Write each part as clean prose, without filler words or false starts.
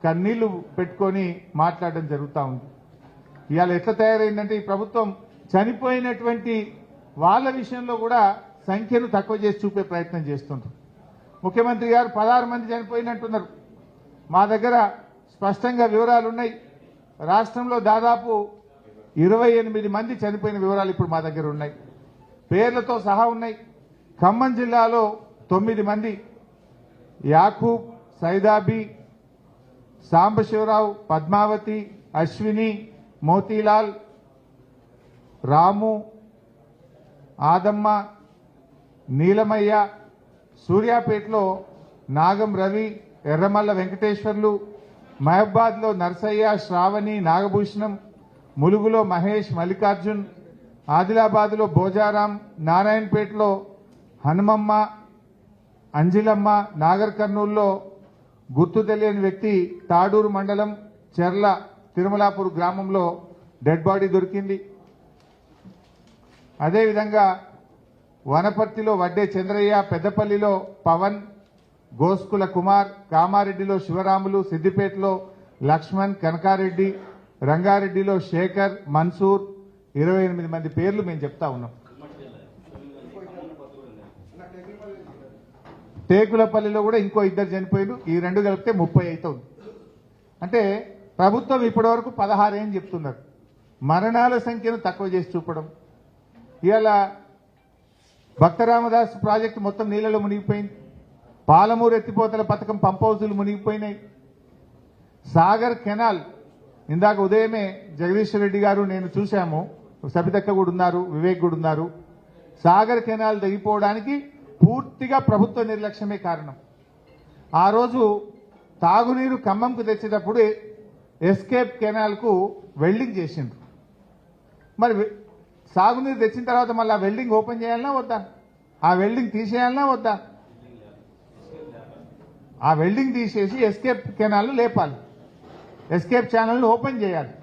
కన్నీళ్లు పెట్టుకొని మాట్లాడడం జరుగుతూ ఉంది. ఇవాళ ఎట్లా తయారైందంటే ఈ ప్రభుత్వం చనిపోయినటువంటి వాళ్ళ విషయంలో కూడా సంఖ్యను తక్కువ చేసి చూపే ప్రయత్నం చేస్తున్నారు. ముఖ్యమంత్రి గారు 16 మంది చనిపోయినట్టున్నారు. మా దగ్గర స్పష్టంగా వివరాలు ఉన్నాయి. రాష్ట్రంలో దాదాపు 28 మంది చనిపోయిన వివరాలు ఇప్పుడు మా దగ్గర ఉన్నాయి, పేర్లతో సహా ఉన్నాయి. ఖమ్మం జిల్లాలో 9 మంది, యాకూబ్, సైదాబి, సాంబశివరావు, పద్మావతి, అశ్విని, మోతీలాల్, రాము, ఆదమ్మ, నీలమయ్య, సూర్యాపేటలో నాగం రవి, ఎర్రమల్ల వెంకటేశ్వర్లు, మహబాద్లో నర్సయ్య, శ్రావణి, నాగభూషణం, ములుగులో మహేష్, మల్లికార్జున్, ఆదిలాబాద్లో భోజారాం, నారాయణపేటలో హనుమమ్మ, అంజిలమ్మ, నాగర్ కర్నూల్లో గుర్తు తెలియని వ్యక్తి, తాడూరు మండలం చెర్ల తిరుమలాపూర్ గ్రామంలో డెడ్ బాడీ దొరికింది. అదేవిధంగా వనపర్తిలో వడ్డే చంద్రయ్య, పెద్దపల్లిలో పవన్, గోస్కుల కుమార్, కామారెడ్డిలో శివరాములు, సిద్దిపేటలో లక్ష్మణ్, కనకారెడ్డి, రంగారెడ్డిలో శేఖర్, మన్సూర్, 28 మంది పేర్లు మేము చెప్తా ఉన్నాం. టేకులపల్లిలో కూడా ఇంకో 2 చనిపోయారు. ఈ 2 కలిపితే 30 అవుతుంది. అంటే ప్రభుత్వం ఇప్పటి వరకు 16 అని చెప్తున్నారు. మరణాల సంఖ్యను తక్కువ చేసి చూపడం. ఇవాళ భక్తరామదాస్ ప్రాజెక్టు మొత్తం నీళ్లలో మునిగిపోయింది. పాలమూరు ఎత్తిపోతల పథకం పంప్ హౌజులు మునిగిపోయినాయి. సాగర్ కెనాల్ ఇందాక ఉదయమే జగదీశ్వర్ రెడ్డి గారు నేను చూశాము, సబితక్క కూడా ఉన్నారు, వివేక్ కూడా ఉన్నారు. సాగర్ కెనాల్ తెగిపోవడానికి పూర్తిగా ప్రభుత్వ నిర్లక్ష్యమే కారణం. ఆ రోజు తాగునీరు ఖమ్మంకు తెచ్చేటప్పుడు ఎస్కేప్ కెనాల్కు వెల్డింగ్ చేసిండ్రు. మరి సాగునీరు తెచ్చిన తర్వాత మళ్ళీ ఆ వెల్డింగ్ ఓపెన్ చేయాలన్నా వద్దా? ఆ వెల్డింగ్ తీసేయాలన్నా వద్దా? ఆ వెల్డింగ్ తీసేసి ఎస్కేప్ కెనాల్ను లేపాలి, ఎస్కేప్ ఛానల్ను ఓపెన్ చేయాలి.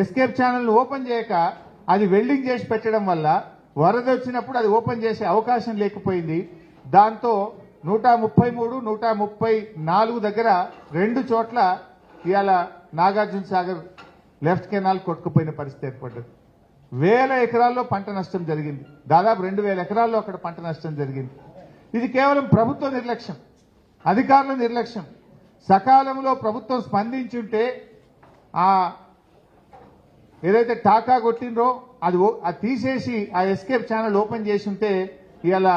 ఎస్కేప్ ఛానల్ను ఓపెన్ చేయక అది వెల్డింగ్ చేసి పెట్టడం వల్ల వరద వచ్చినప్పుడు అది ఓపెన్ చేసే అవకాశం లేకపోయింది. దాంతో 133, 134 దగ్గర 2 చోట్ల ఇవాళ నాగార్జున సాగర్ లెఫ్ట్ కెనాల్ కొట్టుకుపోయిన పరిస్థితి ఏర్పడ్డది. 1000 ఎకరాల్లో పంట నష్టం జరిగింది. దాదాపు 2000 ఎకరాల్లో అక్కడ పంట నష్టం జరిగింది. ఇది కేవలం ప్రభుత్వ నిర్లక్ష్యం, అధికారుల నిర్లక్ష్యం. సకాలంలో ప్రభుత్వం స్పందించుంటే ఆ ఏదైతే టాకా కొట్టిండ్రో అది తీసేసి ఆ ఎస్కేప్ ఛానల్ ఓపెన్ చేసి ఉంటే ఇవాళ